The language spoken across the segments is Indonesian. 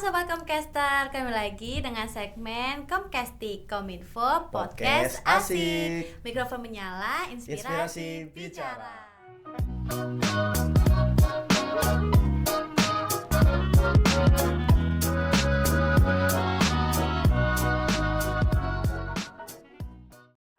Sobat Comcaster, kembali lagi dengan segmen Comcastik Kominfo Podcast Asik. Mikrofon menyala, inspirasi bicara.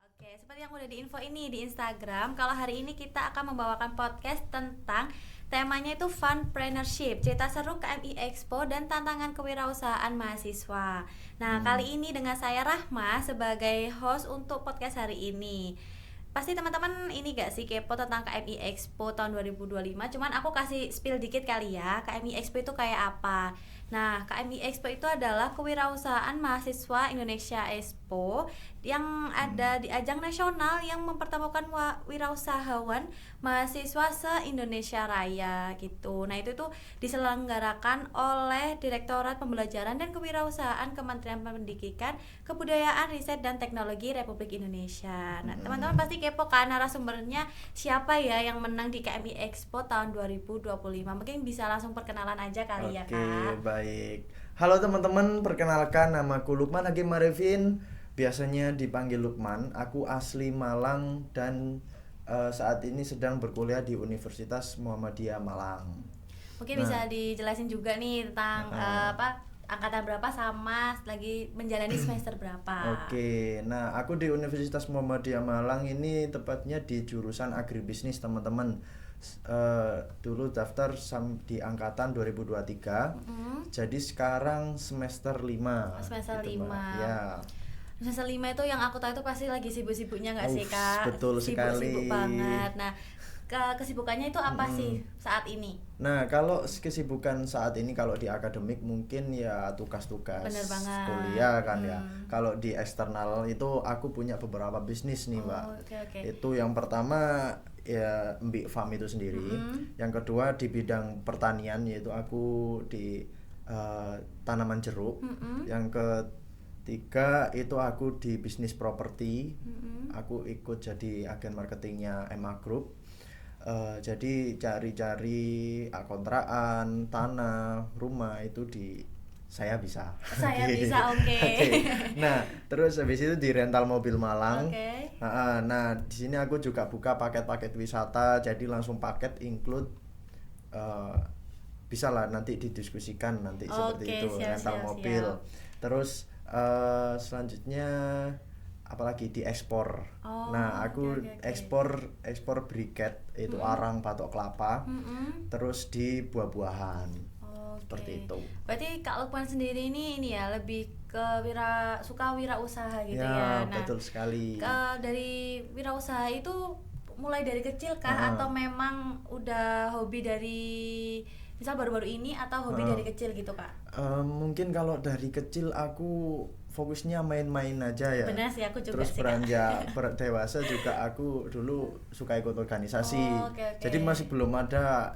Oke, seperti yang udah diinfo ini di Instagram, kalau hari ini kita akan membawakan podcast tentang temanya itu Funpreneurship, cerita seru KMI Expo dan tantangan kewirausahaan mahasiswa. Nah, kali ini dengan saya Rahma sebagai host untuk podcast hari ini. Pasti teman-teman ini gak sih kepo tentang KMI Expo tahun 2025. Cuman aku kasih spill dikit kali ya, KMI Expo itu kayak apa. Nah, KMI Expo itu adalah kewirausahaan mahasiswa Indonesia Expo yang ada di ajang nasional yang mempertemukan wirausahawan mahasiswa se-Indonesia Raya gitu. Nah, itu tuh diselenggarakan oleh Direktorat Pembelajaran dan Kewirausahaan Kementerian Pendidikan, Kebudayaan, Riset dan Teknologi Republik Indonesia. Nah, teman-teman pasti kepo kan narasumbernya siapa ya yang menang di KMI Expo tahun 2025. Mungkin bisa langsung perkenalan aja kali ya, Kak. Oke, baik. Halo teman-teman, perkenalkan namaku Lukman Hakim Arifin. Biasanya dipanggil Lukman. Aku asli Malang dan saat ini sedang berkuliah di Universitas Muhammadiyah Malang. Mungkin bisa dijelasin juga nih tentang angkatan berapa sama lagi menjalani semester berapa. Oke, nah aku di Universitas Muhammadiyah Malang ini tepatnya di jurusan agribisnis teman-teman. Dulu daftar di angkatan 2023. Jadi sekarang semester 5. Semester gitu, 5. Ya. Semester 5 itu yang aku tahu itu pasti lagi sibuk-sibuknya nggak sih, Kak? Betul sekali. Sibuk banget. Nah, kesibukannya itu apa sih saat ini? Nah, kalau kesibukan saat ini kalau di akademik mungkin ya tugas-tugas kuliah kan ya. Kalau di eksternal itu aku punya beberapa bisnis nih, Mbak. Okay. Itu yang pertama ya Mbik Farm itu sendiri. Yang kedua di bidang pertanian yaitu aku di tanaman jeruk. Yang ketiga itu aku di bisnis properti. Aku ikut jadi agen marketingnya MA Group. Jadi cari-cari kontrakan, tanah, rumah itu saya bisa. Saya bisa, oke. Nah, terus habis itu di rental mobil Malang. Oke. Nah, di sini aku juga buka paket-paket wisata, jadi langsung paket include bisa lah nanti didiskusikan nanti seperti itu rental mobil. Terus selanjutnya apalagi di ekspor. Nah, aku ekspor briket itu arang batok kelapa. Terus di buah-buahan. Seperti itu. Berarti Kak Lukman sendiri ini ya lebih ke suka wirausaha gitu ya. Ya. Nah, betul sekali. Dari wirausaha itu mulai dari kecil kah atau memang udah hobi dari misal baru-baru ini atau hobi dari kecil gitu, Kak? Mungkin kalau dari kecil aku fokusnya main-main aja ya. Benar sih, aku juga terus sih, beranjak dewasa juga aku dulu suka ikut organisasi. Okay. Jadi masih belum ada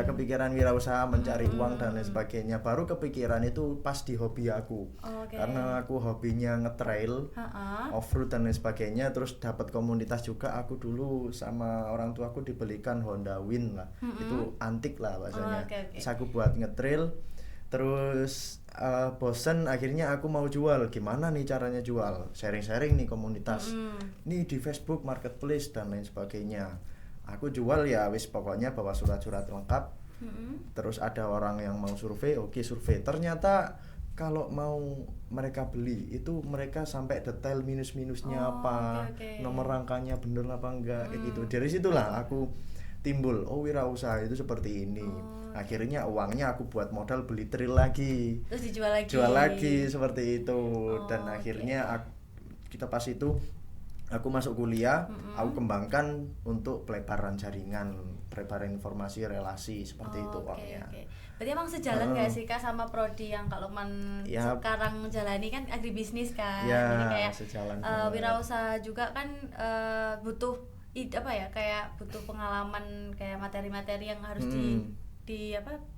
kepikiran wirausaha mencari uang dan lain sebagainya. Baru kepikiran itu pas di hobi aku. Karena aku hobinya ngetrail, off-road dan lain sebagainya. Terus dapat komunitas juga. Aku dulu sama orang tua aku dibelikan Honda Win lah. Itu antik lah bahasanya. Terus aku buat ngetrail. Terus bosen akhirnya aku mau jual. Gimana nih caranya jual? Sharing-sharing nih komunitas. Nih di Facebook Marketplace dan lain sebagainya. Aku jual ya wis pokoknya bawa surat-surat lengkap. Terus ada orang yang mau survei, oke survei. Ternyata kalau mau mereka beli itu mereka sampai detail minus-minusnya nomor rangkanya bener apa enggak kayak gitu. Dari situlah aku timbul, wirausaha itu seperti ini. Akhirnya uangnya aku buat modal beli tril lagi. Terus dijual lagi. Jual lagi seperti itu. Dan akhirnya kita pas itu aku masuk kuliah, aku kembangkan untuk pelebaran jaringan, pelebaran informasi, relasi seperti itu uangnya. Berarti emang sejalan nggak sih Kak sama prodi yang Kak Lukman sekarang jalani kan agribisnis kan? Jadi kayak wirausaha juga kan butuh kayak butuh pengalaman, kayak materi-materi yang harus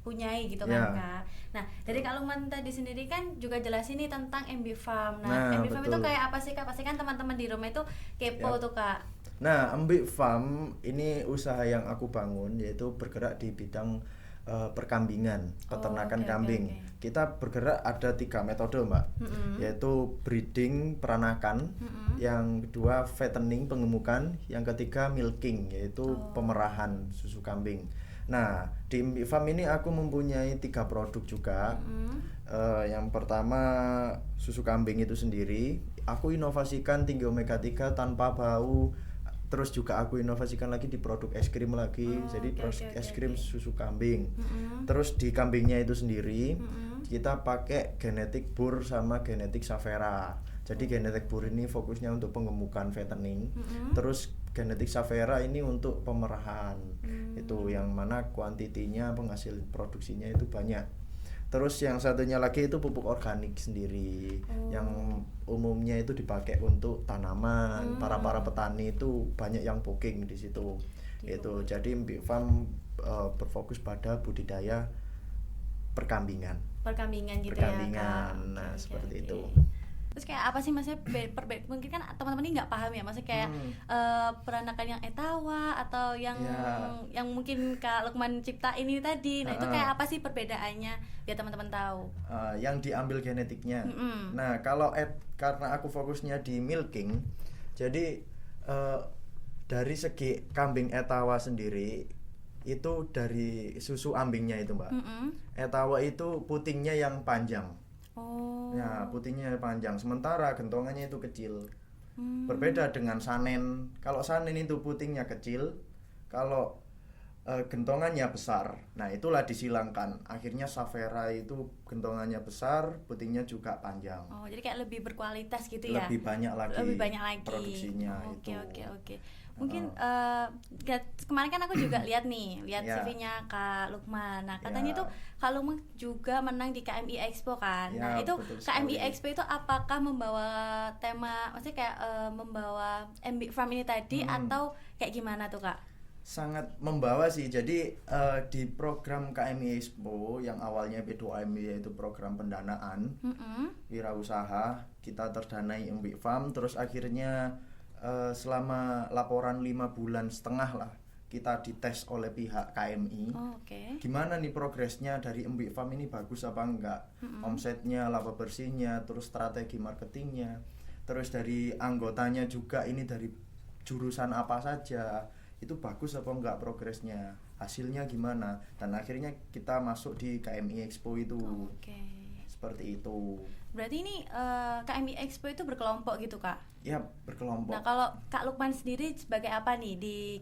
punyai gitu kan Kak. Nah, dari Kak Lukman tadi sendiri kan juga jelasin nih tentang MB Farm. Nah, MB Farm itu kayak apa sih Kak? Pasti kan teman-teman di rumah itu kepo tuh Kak. Nah, MB Farm ini usaha yang aku bangun yaitu bergerak di bidang perkambingan, peternakan kambing. Kita bergerak ada 3 metode, Mbak. Yaitu breeding, peranakan, yang kedua fattening, pengemukan, yang ketiga milking, yaitu pemerahan susu kambing. Nah, di Embik Farm ini aku mempunyai 3 produk juga. Yang pertama susu kambing itu sendiri, aku inovasikan tinggi omega 3 tanpa bau. Terus juga aku inovasikan lagi di produk es krim lagi. Jadi es krim susu kambing. Terus di kambingnya itu sendiri kita pakai genetik Boer sama genetik Savera. Jadi genetik Boer ini fokusnya untuk pengemukan fattening. Terus genetik Savera ini untuk pemerahan. Itu yang mana kuantitinya, penghasil produksinya itu banyak. Terus yang satunya lagi itu pupuk organik sendiri, yang umumnya itu dipakai untuk tanaman. Para petani itu banyak yang booking di situ. Itu jadi Embik Farm berfokus pada budidaya perkambingan gitu ya, Kak. Nah, seperti itu. Terus kayak apa sih maksudnya mungkin kan teman-teman ini nggak paham ya, maksudnya kayak peranakan yang etawa atau yang mungkin Kak Lukman ciptain ini tadi. Nah, itu kayak apa sih perbedaannya biar teman-teman tahu? Yang diambil genetiknya. Nah, kalau karena aku fokusnya di milking, jadi dari segi kambing etawa sendiri itu dari susu ambingnya itu, Mbak. Etawa itu putingnya yang panjang. Ya, putihnya panjang, sementara gentongannya itu kecil. Berbeda dengan sanen. Kalau sanen itu putingnya kecil, kalau gentongannya besar. Nah, itulah disilangkan. Akhirnya Savera itu gentongannya besar, putingnya juga panjang. Jadi kayak lebih berkualitas gitu ya. Lebih banyak lagi produksinya. Oke. Mungkin kemarin kan aku juga lihat CV-nya Kak Lukman. Nah, katanya tuh Kak Lukman juga menang di KMI Expo kan. Nah, itu KMI Expo itu apakah membawa tema, maksudnya kayak membawa Embik Farm ini tadi atau kayak gimana tuh, Kak? Sangat membawa sih. Jadi di program KMI Expo yang awalnya P2M, yaitu program pendanaan wirausaha, kita terdanai Embik Farm, terus akhirnya selama laporan 5,5 bulan lah kita dites oleh pihak KMI. Gimana nih progresnya dari Embik Farm ini, bagus apa enggak, omsetnya, laba bersihnya, terus strategi marketingnya, terus dari anggotanya juga ini dari jurusan apa saja, itu bagus apa enggak progresnya, hasilnya gimana. Dan akhirnya kita masuk di KMI Expo itu. Seperti itu. Berarti ini KMI Expo itu berkelompok gitu, Kak? Ya, berkelompok. Nah, kalau Kak Lukman sendiri sebagai apa nih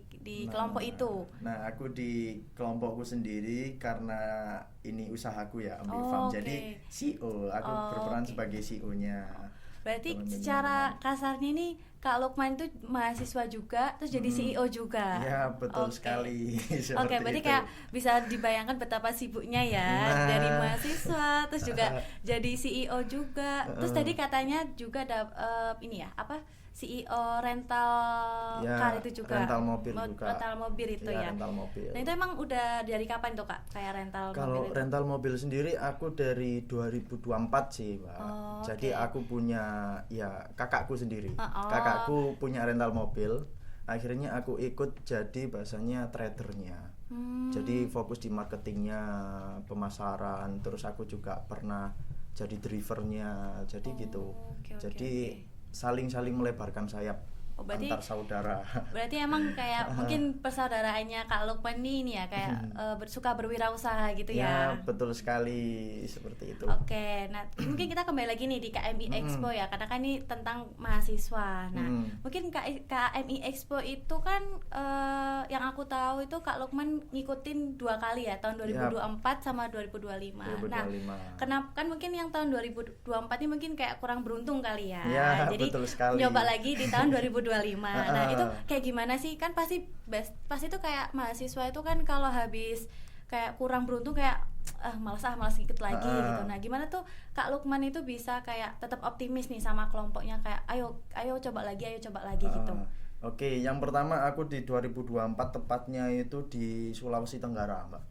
di kelompok itu? Nah, aku di kelompokku sendiri karena ini usahaku ya, Embik Farm. Jadi CEO, aku berperan sebagai CEO-nya. Berarti secara kasarnya nih Kak Lukman itu mahasiswa juga, terus jadi CEO juga. Ya, betul sekali. Berarti kayak bisa dibayangkan betapa sibuknya ya, dari mahasiswa, terus juga jadi CEO juga. Terus tadi katanya juga ada CEO rental car itu juga. Rental mobil juga. Rental mobil itu ya. Rental mobil. Nah, itu emang udah dari kapan tuh, Kak? Kayak rental mobil itu? Kalau rental mobil sendiri aku dari 2024 sih, Mbak. Jadi aku punya kakakku sendiri. Kakakku punya rental mobil. Akhirnya aku ikut jadi bahasanya tradernya. Jadi fokus di marketingnya, pemasaran, terus aku juga pernah jadi drivernya. Jadi gitu. Jadi saling melebarkan sayap antar saudara. Berarti emang kayak mungkin persaudaraannya Kak Lukman ini ya kayak suka berwirausaha gitu ya. Ya, betul sekali, seperti itu. Nah mungkin kita kembali lagi nih di KMI Expo ya, karena kan ini tentang mahasiswa. Nah mungkin KMI Expo itu kan yang aku tahu itu Kak Lukman ngikutin 2 kali ya, tahun 2024 sama 2025. Nah, kenapa kan mungkin yang tahun 2024 ini mungkin kayak kurang beruntung kali ya. Jadi nyoba lagi di tahun 2025. Nah, itu kayak gimana sih? Kan pasti itu kayak mahasiswa itu kan kalau habis kayak kurang beruntung kayak malas ikut lagi gitu. Nah, gimana tuh Kak Lukman itu bisa kayak tetap optimis nih sama kelompoknya, kayak ayo coba lagi gitu. Oke, yang pertama aku di 2024 tepatnya itu di Sulawesi Tenggara, Mbak.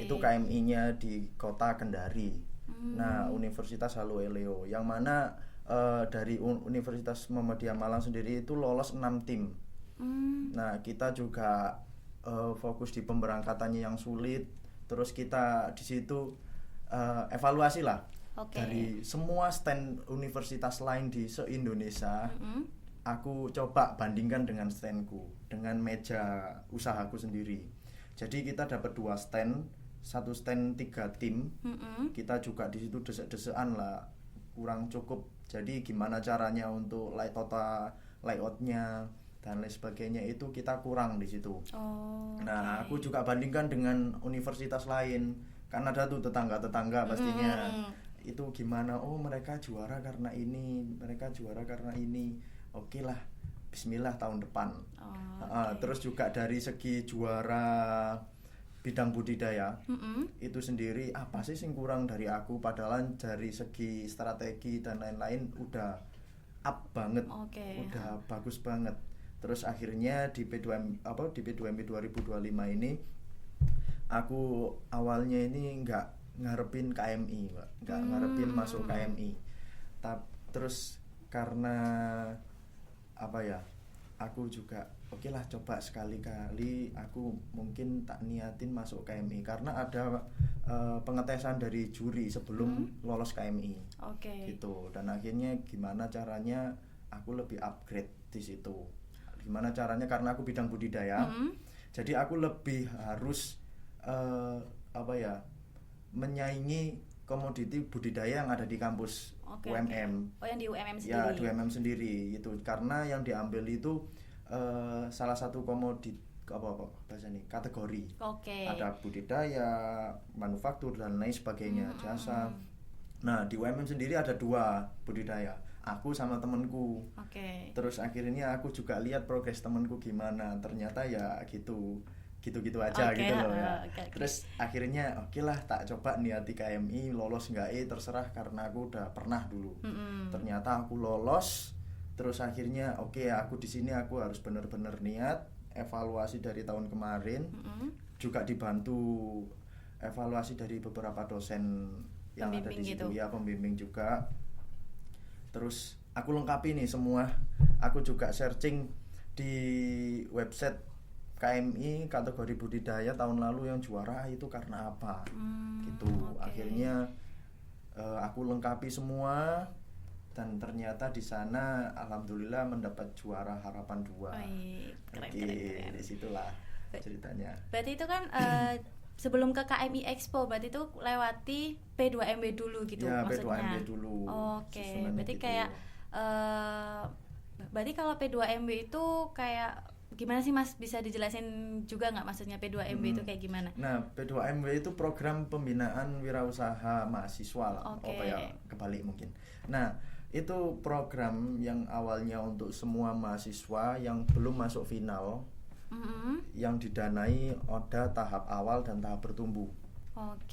Itu KMI-nya di Kota Kendari. Nah, Universitas Halueleo, yang mana dari Universitas Muhammadiyah Malang sendiri itu lolos 6 tim. Nah, kita juga fokus di pemberangkatannya yang sulit, Terus kita di situ evaluasi lah dari semua stand universitas lain di se-Indonesia. Aku coba bandingkan dengan standku, dengan meja usahaku sendiri. Jadi kita dapat 2 stand, 1 stand 3 tim. Kita juga di situ desek-desekan lah, kurang cukup. Jadi gimana caranya untuk layoutnya dan lain sebagainya itu kita kurang di situ. Nah, aku juga bandingkan dengan universitas lain. Kan ada tuh tetangga-tetangga pastinya. Itu gimana? Oh, mereka juara karena ini, mereka juara karena ini. Oke lah, bismillah tahun depan. Terus juga dari segi juara bidang budidaya itu sendiri apa sih yang kurang dari aku, padahal dari segi strategi dan lain-lain udah up banget, udah bagus banget. Terus akhirnya di P2M di P2MB 2025 ini aku awalnya ini nggak ngarepin KMI, Mbak. Nggak ngarepin masuk KMI. Terus karena aku juga oke lah coba sekali-kali aku mungkin tak niatin masuk KMI karena ada pengetesan dari juri sebelum lolos KMI. Gitu. Dan akhirnya gimana caranya aku lebih upgrade di situ. Gimana caranya karena aku bidang budidaya. Jadi aku lebih harus menyaingi komoditi budidaya yang ada di kampus UMM. Yang di UMM sendiri. Ya, di UMM sendiri gitu. Karena yang diambil itu salah satu komoditi kategori. Ada budidaya, manufaktur dan lain sebagainya, jasa. Nah, di UMM sendiri ada 2 budidaya. Aku sama temanku. Terus akhirnya aku juga lihat progres temanku gimana. Ternyata ya gitu-gitu aja gitu loh ya. Terus akhirnya oke lah tak coba niati KMI, lolos nggak terserah karena aku udah pernah dulu. Ternyata aku lolos. Terus akhirnya aku di sini aku harus benar-benar niat, evaluasi dari tahun kemarin. Juga dibantu evaluasi dari beberapa dosen yang ada di situ ya, pembimbing juga. Terus aku lengkapi nih semua. Aku juga searching di website KMI kategori budidaya tahun lalu yang juara itu karena apa gitu. Akhirnya aku lengkapi semua dan ternyata di sana alhamdulillah mendapat juara harapan 2. Keren. Di situlah ceritanya. Berarti itu kan sebelum ke KMI Expo berarti itu lewati P2MB dulu gitu ya, maksudnya. P2MB dulu. Berarti gitu. Kayak berarti kalau P2MB itu kayak gimana sih Mas, bisa dijelasin juga nggak maksudnya P2MB itu kayak gimana? Nah, P2MB itu program pembinaan wirausaha mahasiswa lah. Kebalik mungkin. Nah, itu program yang awalnya untuk semua mahasiswa yang belum masuk final, yang didanai ada tahap awal dan tahap bertumbuh.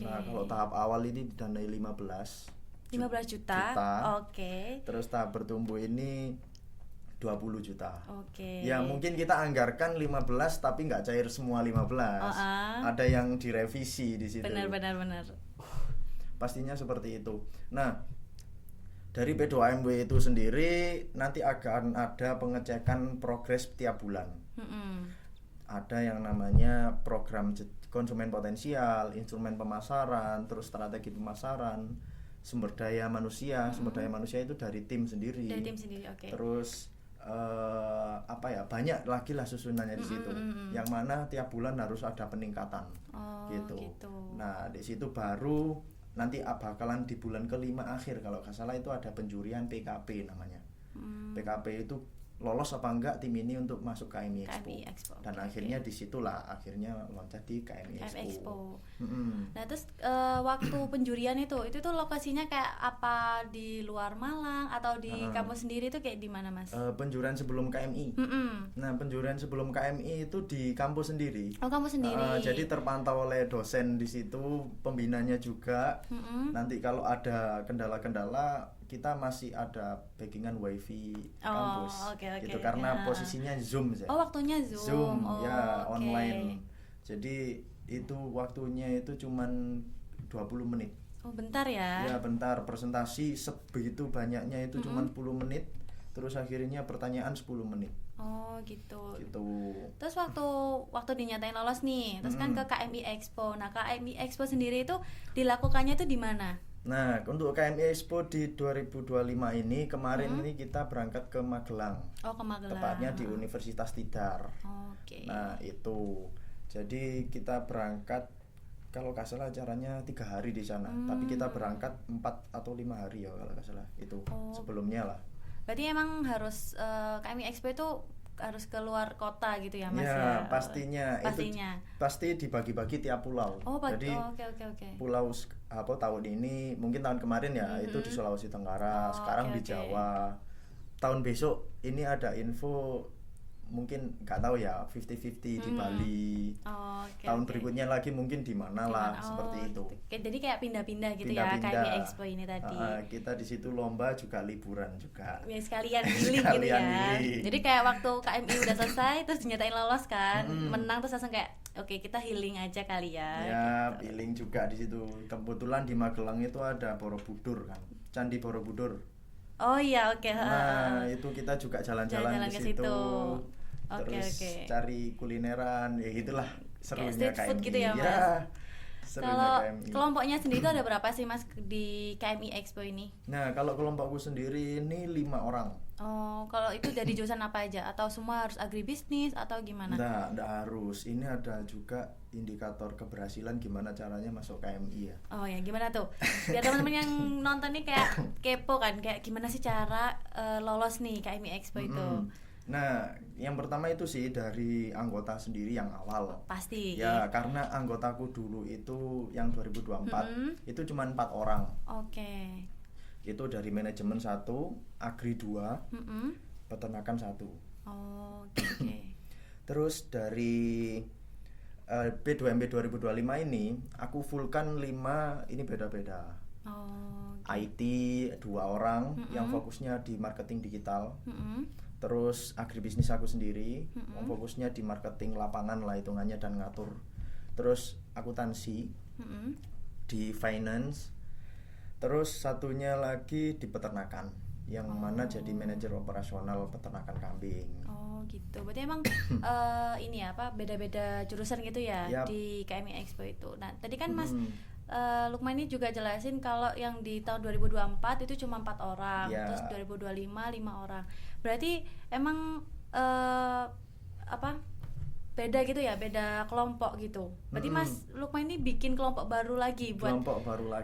Nah, kalau tahap awal ini didanai 15 juta. Terus tahap bertumbuh ini 20 juta. Ya mungkin kita anggarkan 15 tapi nggak cair semua 15. Ada yang direvisi di situ. Benar. Pastinya seperti itu. Nah, dari P2MB itu sendiri nanti akan ada pengecekan progres tiap bulan. Ada yang namanya program konsumen potensial, instrumen pemasaran, terus strategi pemasaran, sumber daya manusia. Sumber daya manusia itu dari tim sendiri. Terus banyak lagi lah susunannya di situ. Yang mana tiap bulan harus ada peningkatan. Gitu. Nah, di situ baru nanti bakalan di bulan kelima akhir kalau nggak salah itu ada penjurian PKP namanya. PKP itu lolos apa enggak tim ini untuk masuk KMI Expo. Dan akhirnya disitulah akhirnya loncat di KMI Expo. Nah terus waktu penjurian itu tuh lokasinya kayak apa, di luar Malang atau di kampus sendiri itu kayak di mana Mas? Penjurian sebelum KMI. Nah penjurian sebelum KMI itu di kampus sendiri. Kampus sendiri. Jadi terpantau oleh dosen di situ, pembinanya juga. Nanti kalau ada kendala-kendala kita masih ada backingan wifi kampus. Gitu karena posisinya Zoom ya. Waktunya Zoom. Online. Jadi itu waktunya itu cuman 20 menit. Bentar ya. Ya bentar, presentasi sebegitu banyaknya itu cuman 10 menit. Terus akhirnya pertanyaan 10 menit. Oh gitu. Gitu. Terus waktu dinyatain lolos nih, terus kan ke KMI Expo. Nah KMI Expo sendiri itu dilakukannya itu di mana? Nah untuk KMI Expo di 2025 ini kemarin ini kita berangkat ke Magelang. Oh ke Magelang. Tepatnya di Universitas Tidar. Oke. Nah itu, jadi kita berangkat kalau nggak salah acaranya 3 hari di sana, tapi kita berangkat 4 atau 5 hari ya kalau nggak salah itu sebelumnya lah. Berarti emang harus KMI Expo itu harus keluar kota gitu ya Mas ya? Ya Pastinya. Itu pasti dibagi-bagi tiap pulau. Jadi okay. pulau tahun ini mungkin tahun kemarin ya itu di Sulawesi Tenggara, sekarang di Jawa. Tahun besok ini ada info mungkin nggak tahu ya 50-50 di Bali. Tahun berikutnya lagi mungkin di mana lah seperti itu. Jadi kayak pindah-pindah gitu ya KMI Expo ini tadi. Kita di situ lomba juga liburan juga. Ya sekalian healing gitu ya. Jadi kayak waktu KMI udah selesai terus dinyatain lolos kan, menang terus langsung kayak oke, kita healing aja kali ya. Ya, gitu. Healing juga di situ. Kebetulan di Magelang itu ada Borobudur kan. Candi Borobudur. Oh iya, oke. Nah, itu kita juga jalan-jalan ke situ. Terus cari kulineran, ya gitulah serunya kayak street food KMI. gitu ya Mas. Ya, kalau kelompoknya sendiri itu ada berapa sih Mas di KMI Expo ini? Nah kalau kelompokku sendiri ini 5 orang. Oh, kalau itu dari jurusan apa aja? Atau semua harus agribisnis atau gimana? Nggak harus. Ini ada juga indikator keberhasilan gimana caranya masuk KMI ya. Oh ya, gimana tuh? Biar teman-teman yang nonton nih kayak kepo kan, kayak gimana sih cara lolos nih KMI Expo itu? Nah, yang pertama itu sih dari anggota sendiri yang awal. Pasti. Ya, karena anggotaku dulu itu yang 2024 itu cuma 4 orang. Oke. Itu dari manajemen 1, agri 2, peternakan 1. Oh, oke. Terus dari P2MP 2025 ini aku fullkan 5 ini beda-beda. IT 2 orang yang fokusnya di marketing digital. Terus agribisnis aku sendiri, yang fokusnya di marketing lapangan lah hitungannya dan ngatur. Terus akuntansi di finance. Terus satunya lagi di peternakan, yang mana jadi manajer operasional peternakan kambing. Oh gitu, berarti emang ini ya apa beda-beda jurusan gitu ya di KMI Expo itu. Nah tadi kan Mas Lukman ini juga jelasin kalau yang di tahun 2024 itu cuma 4 orang, terus 2025 5 orang. Berarti emang beda gitu ya, beda kelompok gitu. Berarti Mas Lukman ini bikin kelompok baru lagi buat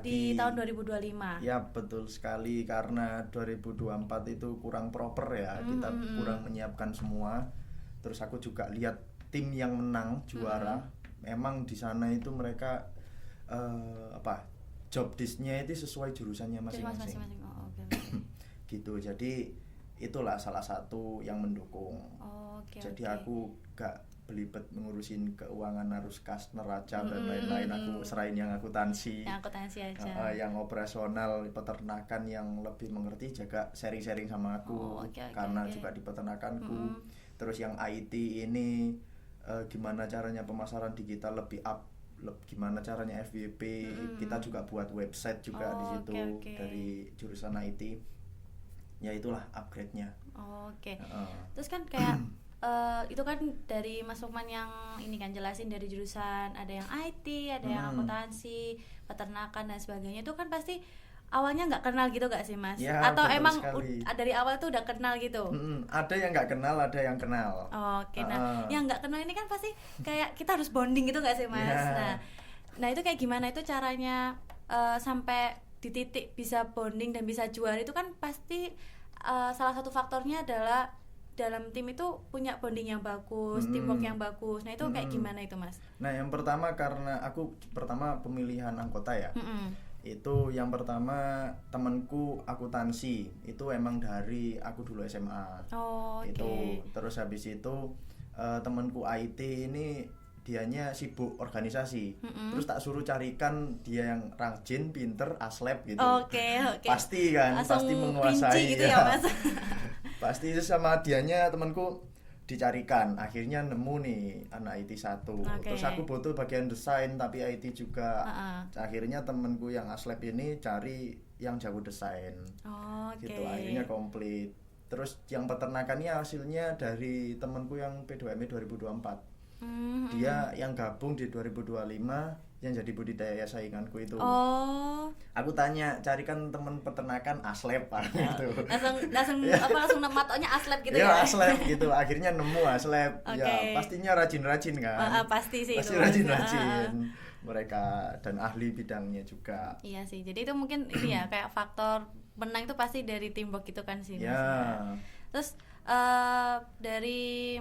di tahun 2025. Ya betul sekali, karena 2024 itu kurang proper ya, kita kurang menyiapkan semua. Terus aku juga lihat tim yang menang juara, memang di sana itu mereka job desk-nya itu sesuai jurusannya masing-masing. Gitu, jadi itulah salah satu yang mendukung. Jadi aku gak belibet mengurusin keuangan, harus kas neraca dan lain-lain. Aku serain yang akuntansi. Yang akuntansi aja. Yang operasional peternakan yang lebih mengerti jaga sharing-sharing sama aku, karena juga di peternakanku. Terus yang IT ini gimana caranya pemasaran digital lebih up, gimana caranya FYP. Kita juga buat website juga di situ dari jurusan IT. Ya itulah upgrade-nya. Terus kan kayak itu kan dari Mas Lukman yang ini kan jelasin dari jurusan ada yang IT, ada yang akuntansi, peternakan dan sebagainya. Itu kan pasti awalnya nggak kenal gitu gak sih Mas? Ya, atau emang dari awal tuh udah kenal gitu? Ada yang nggak kenal, ada yang kenal. Nah yang nggak kenal ini kan pasti kayak kita harus bonding gitu gak sih Mas? Nah itu kayak gimana itu caranya sampai di titik bisa bonding dan bisa juara itu kan pasti salah satu faktornya adalah dalam tim itu punya bonding yang bagus, teamwork yang bagus. Nah itu kayak gimana itu Mas? Nah yang pertama karena aku pemilihan anggota ya. Itu yang pertama temanku akuntansi itu emang dari aku dulu SMA. Itu terus habis itu temanku IT ini dianya sibuk organisasi. Terus tak suruh carikan dia yang rajin, pinter, aslep gitu. Pasti kan, langsung pasti menguasai gitu ya Mas. Pasti sama dianya temanku dicarikan, akhirnya nemu nih anak IT 1. Terus aku butuh bagian desain tapi IT juga. Akhirnya temanku yang aslep ini cari yang jago desain. Gitu akhirnya komplit. Terus yang peternakannya hasilnya dari temanku yang P2ME 2024. Dia yang gabung di 2025 yang jadi budidaya sainganku itu. Aku tanya, carikan teman peternakan aslep gitu. Langsung langsung matoknya aslep gitu ya? Aslep gitu. Akhirnya nemu aslep. Okay. Ya, pastinya rajin-rajin kan. Pasti sih pasti itu. Rajin-rajin. Mereka dan ahli bidangnya juga. Iya sih. Jadi itu mungkin ini ya kayak faktor menang itu pasti dari teamwork gitu kan sih. Ya. Terus dari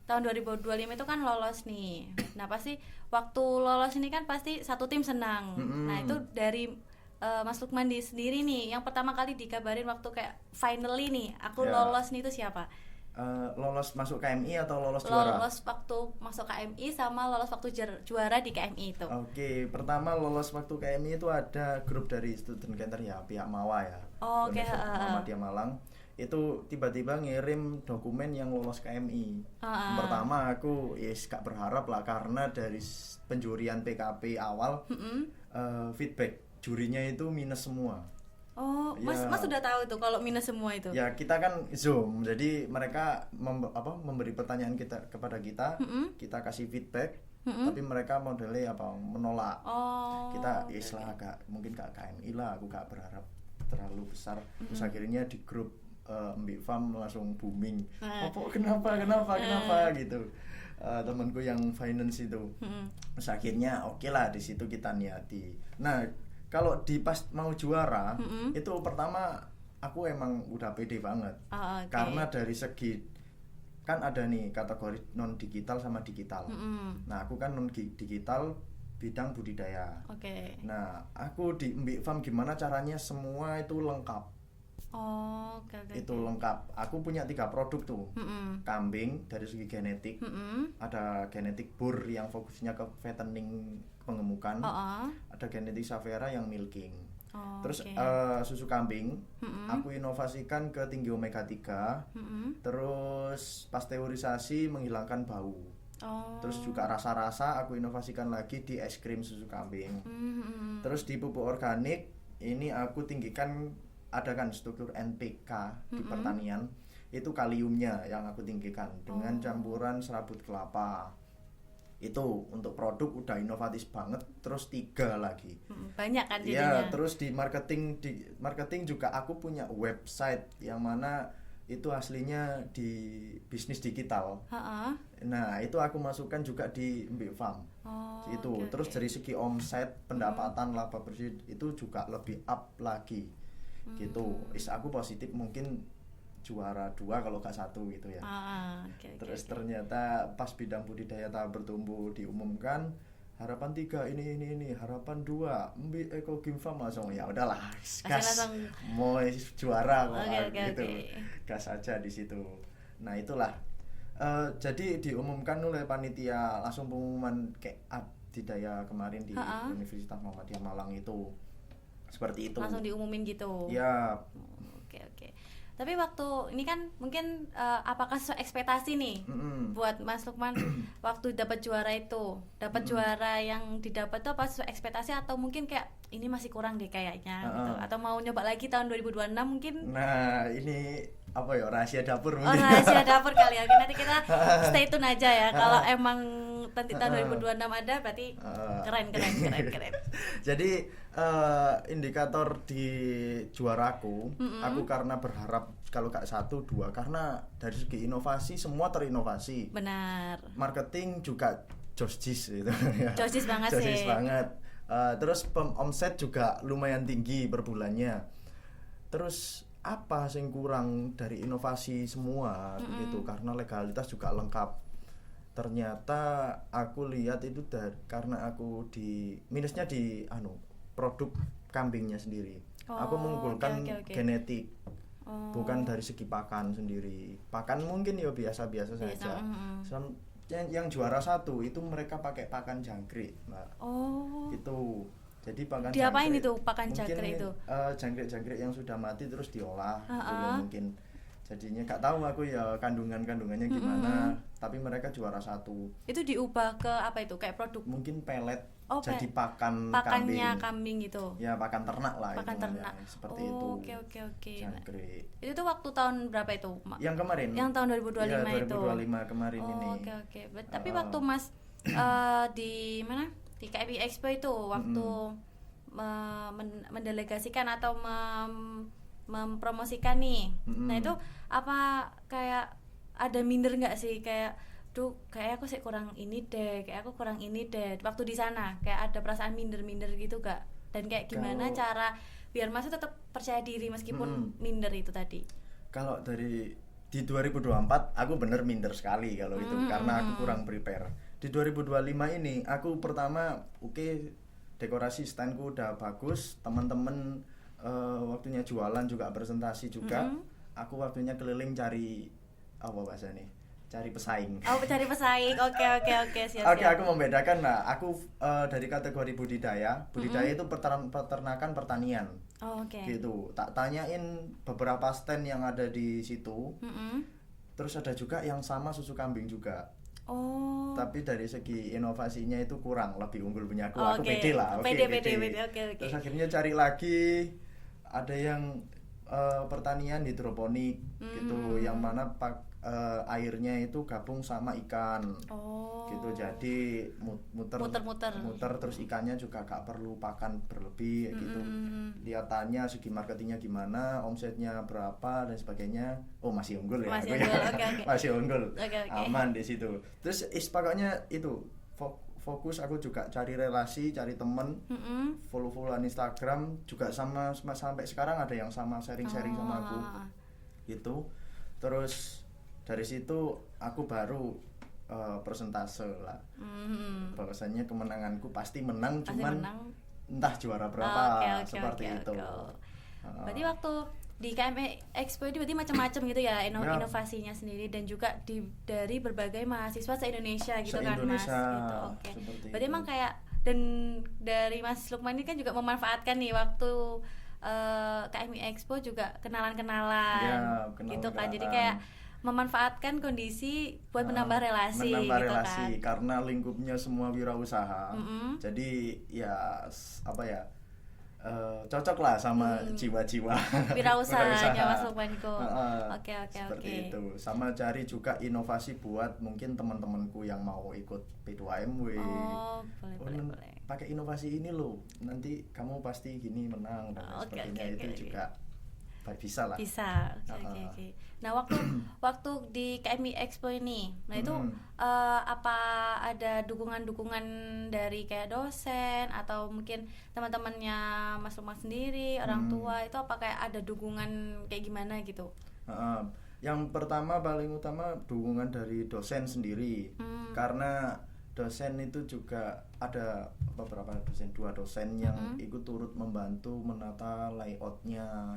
tahun 2025 itu kan lolos nih. Nah pasti waktu lolos ini kan pasti satu tim senang. Nah itu dari Mas Lukman sendiri nih, yang pertama kali dikabarin waktu kayak finally nih aku lolos nih itu siapa? Lolos masuk KMI atau lolos juara? Lolos waktu masuk KMI sama lolos waktu juara di KMI itu. Oke, pertama lolos waktu KMI itu ada grup dari student cancer ya, pihak Mawa ya. Oke. Muhammadiyah Malang. Itu tiba-tiba ngirim dokumen yang lolos KMI. Pertama aku gak berharap lah, karena dari penjurian PKP awal feedback jurinya itu minus semua. Mas sudah tahu itu kalau minus semua itu. Ya kita kan Zoom, jadi mereka memberi pertanyaan kepada kita, kita kasih feedback, tapi mereka modelnya menolak. Kita istilah mungkin gak KMI lah, aku gak berharap terlalu besar. Terus akhirnya di grup Mbak Fam langsung booming. Kenapa gitu. Temanku yang finance itu. Terus akhirnya oke lah, di situ kita niati. Nah, kalau di pas mau juara itu pertama aku emang udah pede banget. Karena dari segi kan ada nih kategori non digital sama digital. Nah, aku kan non digital bidang budidaya. Nah, aku di Mbak Fam gimana caranya semua itu lengkap. Itu lengkap. Aku punya 3 produk tuh. Kambing dari segi genetik. Ada genetik bur yang fokusnya ke fattening pengemukan. Ada genetik Savera yang milking. Terus susu kambing aku inovasikan ke tinggi omega 3. Terus pasteurisasi menghilangkan bau. Terus juga rasa-rasa aku inovasikan lagi di es krim susu kambing. Terus di pupuk organik ini aku tinggikan, ada kan struktur NPK di pertanian, itu kaliumnya yang aku tinggikan dengan campuran serabut kelapa. Itu untuk produk udah inovatif banget. Terus 3 lagi banyak kan jadinya. Ya, terus di marketing juga aku punya website yang mana itu aslinya di bisnis digital. Nah, itu aku masukkan juga di Mbak Fam. Itu terus dari segi omset, pendapatan, laba bersih itu juga lebih up lagi. Gitu. Aku positif mungkin juara 2 kalau gak 1 gitu ya. Terus ternyata pas bidang budidaya tahap bertumbuh diumumkan harapan 3 ini harapan 2 Mbak Eko Gimfam, langsung ya udahlah gas mau juara kok gitu. Gas aja di situ. Nah, itulah jadi diumumkan oleh panitia langsung pengumuman kayak budidaya kemarin di Universitas Muhammadiyah Malang itu. Seperti itu. Langsung diumumin gitu. Ya. Oke. Tapi waktu ini kan mungkin apakah sesuai ekspektasi nih buat Mas Lukman waktu dapat juara itu? Dapat juara yang didapat tuh apa sesuai ekspektasi atau mungkin kayak ini masih kurang deh kayaknya gitu. Atau mau nyoba lagi tahun 2026 mungkin? Nah, ini apa ya, rahasia dapur mungkin. Rahasia dapur kali ya. Nanti kita stay tune aja ya. Kalau emang nanti tahun 2026 ada berarti keren. Jadi indikator di juaraku, aku karena berharap kalau gak 1, 2 karena dari segi inovasi semua terinovasi. Benar. Marketing juga joss-jis gitu. Joss-jis banget sih. Joss-jis banget. Terus omset juga lumayan tinggi per bulannya. Terus apa sing kurang dari inovasi semua gitu, karena legalitas juga lengkap. Ternyata aku lihat itu karena aku minusnya di produk kambingnya sendiri. Aku mengunggulkan genetik. Bukan dari segi pakan sendiri. Pakan mungkin ya biasa-biasa saja. Yang juara 1 itu mereka pakai pakan jangkrik, Mbak. Itu. Jadi pakan diapain itu pakan jangkrik itu? Jangkrik-jangkrik yang sudah mati terus diolah dulu mungkin. Jadinya gak tahu aku ya kandungannya gimana, tapi mereka juara 1. Itu diubah ke apa itu? Kayak produk? Mungkin pelet. Oh, jadi pakannya kambing gitu. Ya, pakan ternak lah. Pakan ternak. Ya, seperti itu. Oke. Jangkrik. Itu tuh waktu tahun berapa itu? Yang kemarin. Yang tahun 2025 ya, 2025 itu. kemarin ini. Oke. Tapi waktu Mas di mana? Di KMI Expo itu waktu mendelegasikan atau mempromosikan nih. Nah, itu apa kayak ada minder nggak sih, kayak duh kayak aku sih kurang ini deh waktu di sana, kayak ada perasaan minder gitu gak? Dan kayak gimana cara biar Mas tetap percaya diri meskipun minder itu tadi? Kalau di 2024 aku bener minder sekali kalau itu, karena aku kurang prepare. Di 2025 ini aku pertama dekorasi standku udah bagus, teman-teman waktunya jualan juga, presentasi juga. Aku waktunya keliling cari apa bahasa nih? Cari pesaing. Cari pesaing. Oke, siap. Oke, aku membedakan lah. Aku dari kategori budidaya itu peternakan pertanian. Oke. Gitu. Tak tanyain beberapa stand yang ada di situ. Terus ada juga yang sama susu kambing juga. Tapi dari segi inovasinya itu kurang, lebih unggul punya aku. Aku pede lah. Pede. Terus akhirnya cari lagi, ada yang pertanian hidroponik gitu, yang mana airnya itu gabung sama ikan. Gitu, jadi muter terus ikannya juga gak perlu pakan berlebih gitu. Lihatannya segi marketingnya gimana, omsetnya berapa dan sebagainya. Masih unggul ya. Masih unggul. Aman di situ. Terus pokoknya itu fokus aku juga cari relasi, cari temen, follow-followan Instagram juga sama sampai sekarang ada yang sama sharing-sharing sama aku gitu. Terus dari situ aku baru persentase lah, bahwasannya kemenanganku pasti menang, entah juara berapa. Seperti itu. Berarti waktu di KMI Expo ini berarti macam-macam gitu ya inovasinya sendiri, dan juga dari berbagai mahasiswa se-Indonesia gitu kan Mas gitu. Berarti emang kayak, dan dari Mas Lukman ini kan juga memanfaatkan nih waktu KMI Expo juga kenalan gitu kan, jadi kayak memanfaatkan kondisi buat menambah relasi gitu kan, karena lingkupnya semua wirausaha. Jadi ya apa ya, cocok lah sama jiwa-jiwa wirausahanya Mas Lukman itu. Oke. Seperti itu. Sama cari juga inovasi buat mungkin teman-temanku yang mau ikut P2MW. Boleh. Pakai inovasi ini loh, nanti kamu pasti gini menang dan sebagainya. Itu juga bisa lah. Bisa. Oke. Nah, waktu di KMI Expo ini, nah itu apa ada dukungan dari kayak dosen atau mungkin teman-temannya Mas Lukman sendiri, orang tua, itu apa kayak ada dukungan kayak gimana gitu? Yang pertama paling utama dukungan dari dosen sendiri, karena dosen itu juga ada beberapa dosen, 2 dosen yang ikut turut membantu menata layoutnya,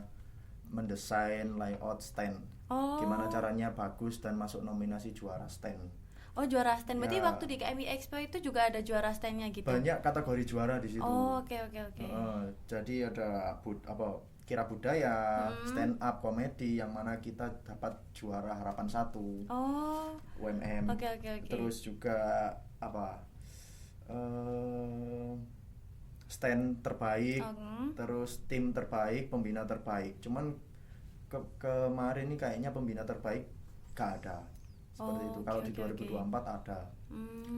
mendesain layout stand, gimana caranya bagus dan masuk nominasi juara stand. Juara stand, berarti waktu di KMI Expo itu juga ada juara standnya gitu? Banyak kategori juara di situ. Oke. Jadi ada kira budaya, stand up komedi, yang mana kita dapat juara harapan 1 UMM. Oke. Terus juga stand terbaik, terus tim terbaik, pembina terbaik. Cuman kemarin ini kayaknya pembina terbaik gak ada. Seperti itu. Kalau di 2024 ada.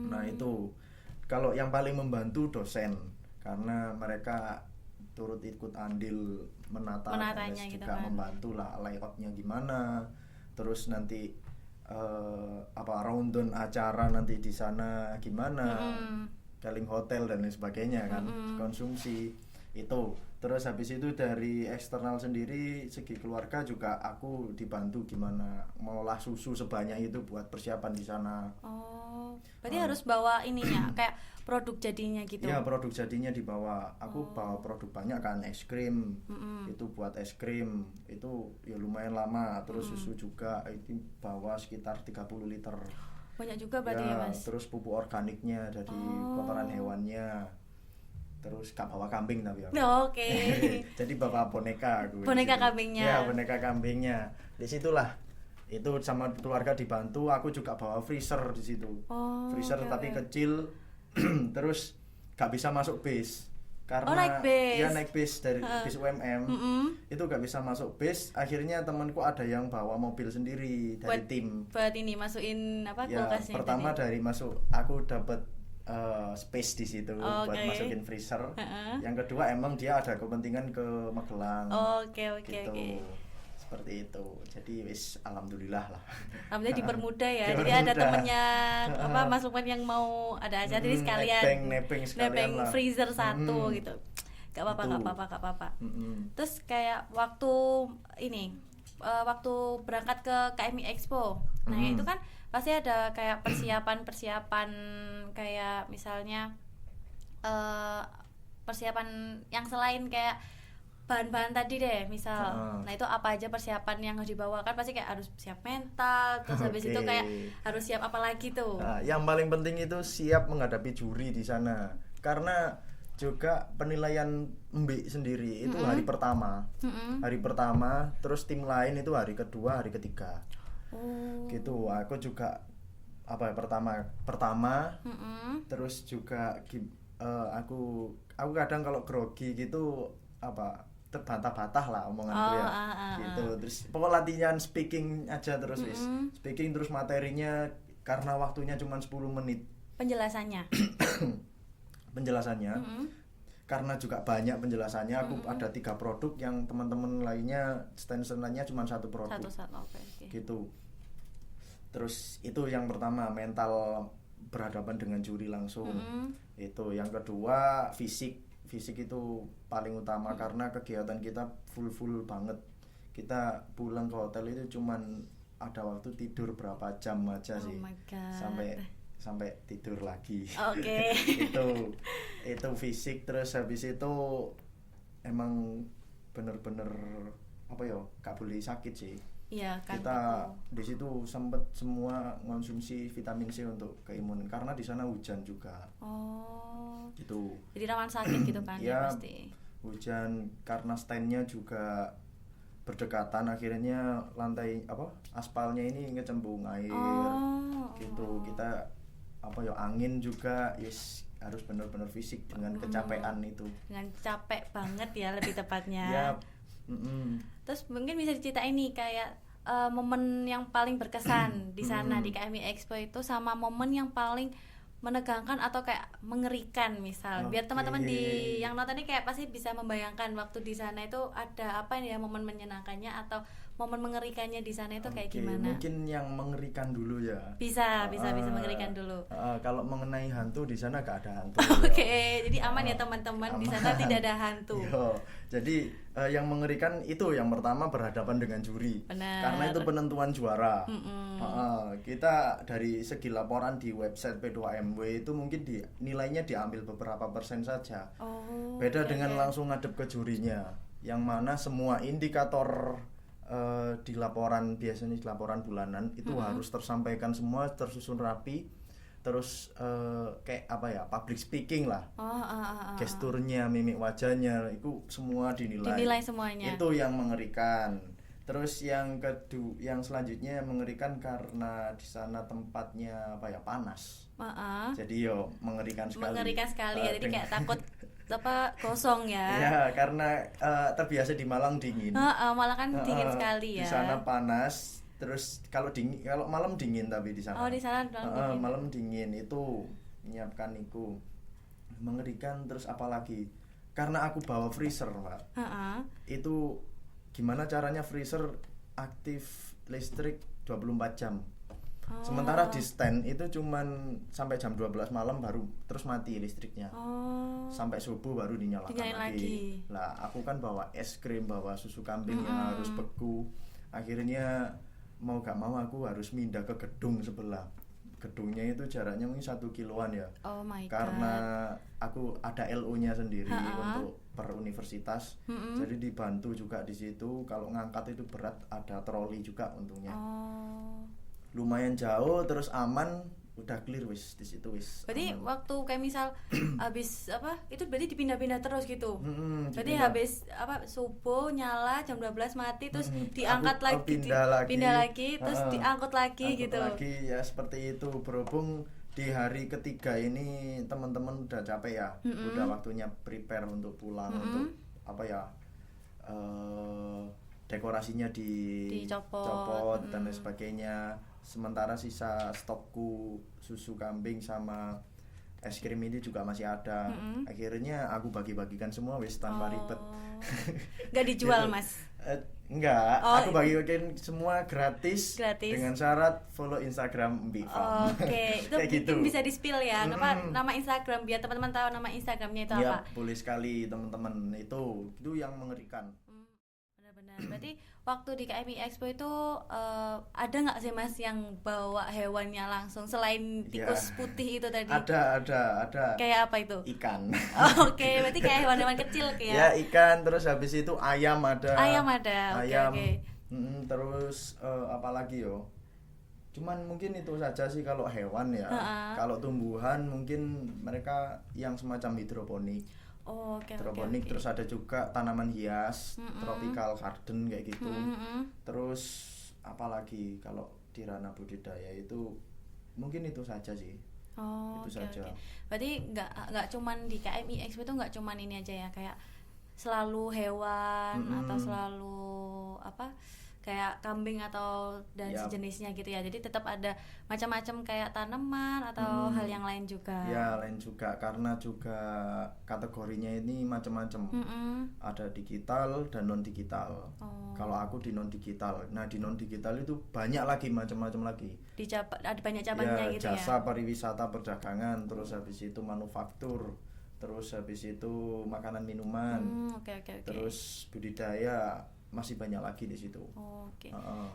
Nah, itu kalau yang paling membantu dosen, karena mereka turut ikut andil menatanya gitu juga kan. Membantu lah layoutnya gimana. Terus nanti rundown acara nanti di sana gimana. Selling hotel dan lain sebagainya kan, konsumsi itu. Terus habis itu dari eksternal sendiri, segi keluarga juga aku dibantu gimana ngolah susu sebanyak itu buat persiapan di sana. Berarti harus bawa ininya kayak produk jadinya gitu. Iya, produk jadinya dibawa. Aku bawa produk banyak kan, es krim. Itu buat es krim itu ya lumayan lama. Terus susu juga itu bawa sekitar 30 liter. Banyak juga berarti ya Mas. Terus pupuk organiknya dari kotoran hewannya terus gak bawa kambing tapi aku. Oke. Jadi bawa boneka aku. Boneka kambingnya. Ya, boneka kambingnya. Di situlah itu sama keluarga dibantu, aku juga bawa freezer di situ. Freezer tapi kecil. Terus gak bisa masuk bis karena naik bis. Ya naik bis dari bis UMM. Itu gak bisa masuk bis, akhirnya temanku ada yang bawa mobil sendiri dari tim. Buat ini masukin apa ya, kulkasnya. Pertama tadi? Dari masuk aku dapat space di situ buat masukin freezer. Yang kedua emang dia ada kepentingan ke Magelang. Gitu. Seperti itu. Jadi wis alhamdulillah lah. Alhamdulillah dipermudah ya. Jadi ada temennya masukan yang mau ada acara jadi sekalian nebeng freezer satu gitu. Gak apa-apa. Terus kayak waktu ini waktu berangkat ke KMI Expo. Nah, itu kan pasti ada kayak persiapan kayak misalnya persiapan yang selain kayak bahan-bahan tadi deh misal. Nah, itu apa aja persiapan yang harus dibawa? Kan pasti kayak harus siap mental, terus habis itu kayak harus siap apa lagi tuh? Nah, yang paling penting itu siap menghadapi juri di sana. Karena juga penilaian Mbik sendiri itu hari pertama. Hari pertama, terus tim lain itu hari kedua, hari ketiga. Gitu. Aku juga pertama terus juga aku kadang kalau grogi gitu terbantah-bantah lah omonganku ya. Gitu. Terus pokoknya latihan speaking aja terus speaking terus materinya karena waktunya cuma 10 menit. Penjelasannya. Karena juga banyak penjelasannya, aku ada 3 produk yang teman-teman lainnya stand-standnya cuma 1 produk. Gitu. Terus itu yang pertama, mental berhadapan dengan juri langsung. Itu yang kedua, fisik itu paling utama karena kegiatan kita full banget. Kita pulang ke hotel itu cuman ada waktu tidur berapa jam aja sih. Sampai tidur lagi. Itu fisik. Terus habis itu emang bener-bener gak boleh sakit sih. Iya kan. Kita di situ sempet semua konsumsi vitamin C untuk keimunan karena di sana hujan juga. Gitu. Jadi rawan sakit gitu kan ya pasti. Hujan karena standnya juga berdekatan, akhirnya lantai aspalnya ini ngecembung air. Gitu. Kita angin juga harus benar-benar fisik dengan kecapean itu. Dengan capek banget ya lebih tepatnya. Yap. Terus mungkin bisa diceritain nih kayak momen yang paling berkesan di sana di KMI Expo itu sama momen yang paling menegangkan atau kayak mengerikan misal. Biar teman-teman yang nonton ini kayak pasti bisa membayangkan waktu di sana itu ada apa ya momen menyenangkannya atau momen mengerikannya di sana itu kayak gimana? Mungkin yang mengerikan dulu ya. Bisa mengerikan dulu. Kalau mengenai hantu di sana gak ada hantu. Jadi aman ya teman-teman, di sana tidak ada hantu. Jadi yang mengerikan itu yang pertama berhadapan dengan juri. Benar. Karena itu penentuan juara. Kita dari segi laporan di website P2MW itu mungkin nilainya diambil beberapa persen saja. Beda dengan langsung ngadep ke jurinya, yang mana semua indikator di laporan biasanya di laporan bulanan itu harus tersampaikan semua, tersusun rapi, terus kayak public speaking lah, gesturnya, mimik wajahnya itu semua dinilai semuanya. Itu yang mengerikan. Terus yang kedua, yang selanjutnya mengerikan karena di sana tempatnya panas. Jadi mengerikan sekali. Ya, jadi kayak takut gosong ya. Ya, karena terbiasa di Malang dingin. Malang kan dingin sekali ya. Di sana panas. Terus kalau malam dingin tapi di sana. Di sana dingin. Malam dingin itu menyiapkan itu mengerikan. Terus apalagi karena aku bawa freezer, Pak. Itu gimana caranya freezer aktif listrik 24 jam. Sementara di stand itu cuman sampai jam 12 malam baru terus mati listriknya. Sampai subuh baru dinyalakan lagi. Lah, aku kan bawa es krim, bawa susu kambing yang harus beku. Akhirnya mau gak mau aku harus pindah ke gedung sebelah. Gedungnya itu jaraknya mungkin 1 kiloan ya. Karena aku ada LO-nya sendiri untuk per universitas. Jadi dibantu juga di situ. Kalau ngangkat itu berat, ada troli juga untungnya. Lumayan jauh, terus aman, udah clear wis di situ wis. Berarti waktu kayak misal habis apa itu berarti dipindah-pindah terus gitu. Berarti dipindah. habis apa subuh nyala jam 12 mati terus diangkat aku lagi, pindah lagi terus diangkut lagi gitu. Lagi ya seperti itu. Berhubung di hari ketiga ini teman-teman udah capek ya, udah waktunya prepare untuk pulang, untuk apa ya, dekorasinya dicopot dan lain sebagainya. Sementara sisa stokku susu kambing sama es krim ini juga masih ada. Akhirnya aku bagi-bagikan semua wis tanpa ribet. Nggak dijual Mas? Enggak, aku bagi-bagiin semua gratis dengan syarat follow Instagram Mbak Fam. Oke, itu mungkin gitu. Bisa di-spill ya, nama Instagram biar teman-teman tahu nama Instagramnya itu apa? Ya, boleh sekali teman-teman, itu yang mengerikan. Benar-benar. Berarti waktu di KMI Expo itu ada nggak sih Mas yang bawa hewannya langsung selain tikus putih itu tadi? Ada. Kayak apa itu? Ikan. Oke, berarti kayak hewan-hewan kecil kayak. Ya, ikan, terus habis itu ayam ada. Oke. Terus apalagi yo? Cuman mungkin itu saja sih kalau hewan ya. Kalau tumbuhan mungkin mereka yang semacam hidroponik. Hidroponik. Terus ada juga tanaman hias, tropical garden kayak gitu. Terus apalagi kalau di ranah budidaya itu mungkin itu saja sih. Itu saja. Berarti nggak cuman di KMI Expo itu nggak cuman ini aja ya, kayak selalu hewan atau selalu apa kayak kambing atau dan sejenisnya gitu ya. Jadi tetap ada macam-macam kayak tanaman atau hal yang lain juga. Ya, lain juga karena juga kategorinya ini macam-macam. Ada digital dan non digital. Kalau aku di non digital. Nah, di non digital itu banyak lagi macam-macam lagi. Ada banyak cabangnya gitu ya. Jasa pariwisata perdagangan, terus habis itu manufaktur, terus habis itu makanan minuman. Terus budidaya, masih banyak lagi di situ.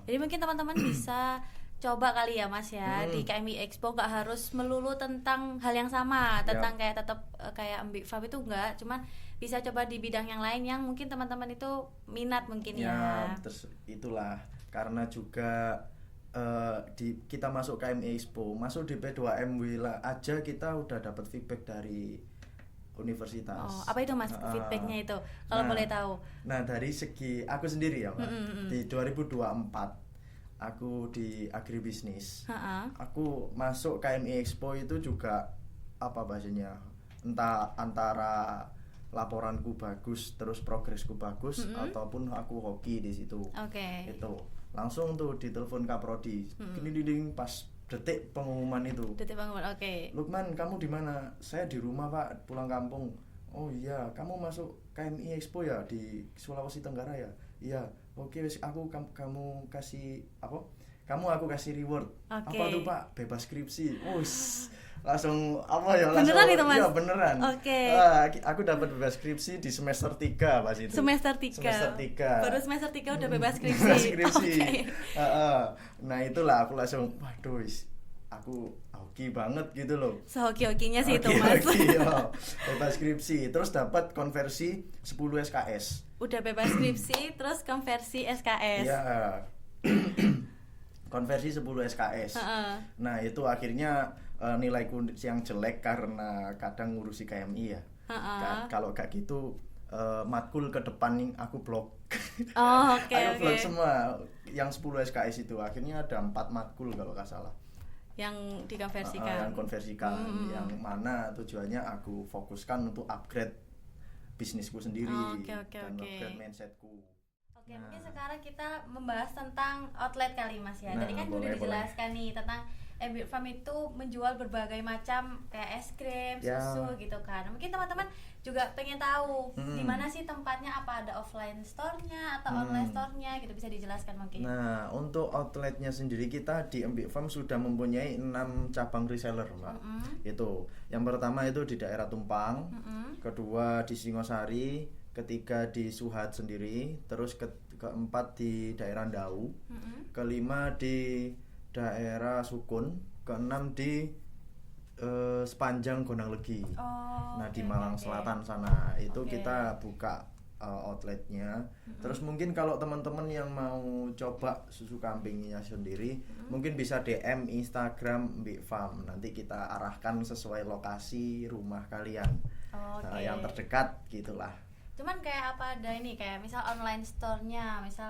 Jadi mungkin teman-teman bisa coba kali ya Mas ya di KMI Expo, nggak harus melulu tentang hal yang sama, tentang kayak tetap kayak Mbak Fab itu enggak, cuman bisa coba di bidang yang lain yang mungkin teman-teman itu minat mungkin ya. Terus itulah karena juga kita masuk KMI Expo, masuk di P2M lah aja kita udah dapat feedback dari universitas. Apa itu Mas feedbacknya itu kalau boleh tahu? Nah, dari segi aku sendiri ya Mbak, di 2024 aku di agribisnis. Aku masuk KMI Expo itu juga apa bahasanya, antara laporanku bagus terus progresku bagus ataupun aku hoki di situ. Itu langsung tuh ditelepon Kaprodi. Gini pas detik pengumuman itu. Lukman, kamu di mana? Saya di rumah Pak, pulang kampung. Oh iya, kamu masuk KMI Expo ya di Sulawesi Tenggara ya? Iya. Oke, kamu kasih apa? Aku kasih reward. Apa tuh Pak? Bebas skripsi. Langsung apa ya? Beneran itu Mas? Iya beneran. Aku dapat bebas skripsi di semester 3 pas itu. Semester 3. Baru semester 3 udah bebas skripsi. Nah itulah aku langsung, waduh, aku hoki banget gitu loh. Sehoki-hokinya sih itu Mas. Bebas skripsi, terus dapat konversi 10 SKS. Udah bebas skripsi, terus konversi SKS. Iya. Konversi 10 SKS. Nah itu akhirnya nilaiku yang jelek karena kadang ngurusi KMI ya. Kalau gak gitu matkul ke depan aku blok. Aku blok semua yang 10 SKS itu. Akhirnya ada 4 matkul kalau gak salah yang dikonversikan. Yang mana tujuannya aku fokuskan untuk upgrade bisnisku sendiri dan upgrade mindsetku. Mungkin sekarang kita membahas tentang outlet kali Mas ya. Tadi kan udah dijelaskan nih tentang Mbak Fam itu menjual berbagai macam kayak es krim, susu gitu kan. Mungkin teman-teman juga pengen tahu di mana sih tempatnya, apa ada offline store-nya atau online store-nya gitu, bisa dijelaskan mungkin. Nah, untuk outletnya sendiri kita di Mbak Fam sudah mempunyai 6 cabang reseller, Mbak. Itu. Yang pertama itu di daerah Tumpang, kedua di Singosari, ketiga di Suhat sendiri, terus keempat di daerah Ndau, kelima di daerah Sukun, keenam di sepanjang Gonang Legi. Di Malang Selatan sana itu kita buka outletnya. Terus mungkin kalau teman-teman yang mau coba susu kambingnya sendiri, mungkin bisa DM Instagram Mbik Farm. Nanti kita arahkan sesuai lokasi rumah kalian yang terdekat gitulah. Cuman kayak apa ada ini kayak misal online store-nya, misal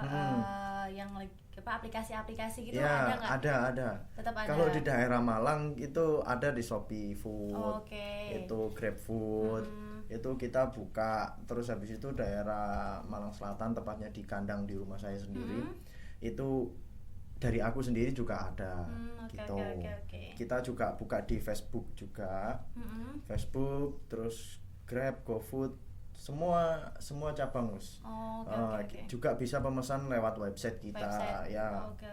yang aplikasi-aplikasi gitu ya, ada nggak? Ada. Tetap ada. Kalau di daerah Malang itu ada di Shopee Food, itu Grab Food. Itu kita buka, terus habis itu daerah Malang Selatan, tepatnya di kandang di rumah saya sendiri, itu dari aku sendiri juga ada. Gitu. Kita juga buka di Facebook juga, Facebook, terus Grab, GoFood, semua cabang Mus. Juga bisa pemesan lewat website kita. Ya. Oke.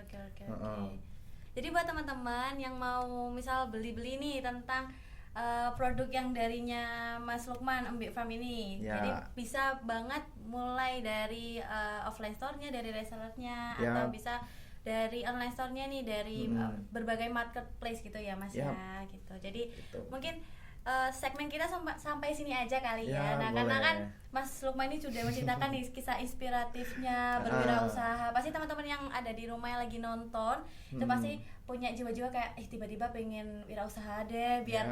Jadi buat teman-teman yang mau misal beli-beli nih tentang produk yang darinya Mas Lukman Mbik Farm ini, jadi bisa banget mulai dari offline store-nya, dari resellernya, atau bisa dari online store-nya nih, dari berbagai marketplace gitu ya Mas ya gitu. Jadi mungkin segmen kita sampai sini aja kali ya. Nah, karena kan Mas Lukman ini sudah menceritakan nih kisah inspiratifnya berwirausaha. Pasti teman-teman yang ada di rumah yang lagi nonton itu pasti punya jiwa-jiwa kayak tiba-tiba pengen wirausaha deh biar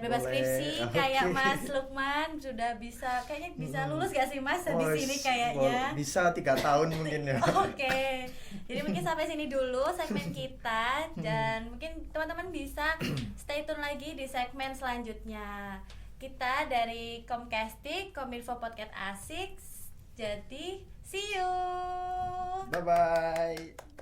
bebas skripsi kayak Mas Lukman sudah bisa, kayaknya bisa lulus gak sih Mas di sini kayaknya? Bisa 3 tahun mungkin ya. Oke. Jadi mungkin sampai sini dulu segmen kita, dan mungkin teman-teman bisa stay tune lagi di segmen selanjutnya. Kita dari Comcastik, Kominfo Podcast Asik. Jadi see you. Bye bye.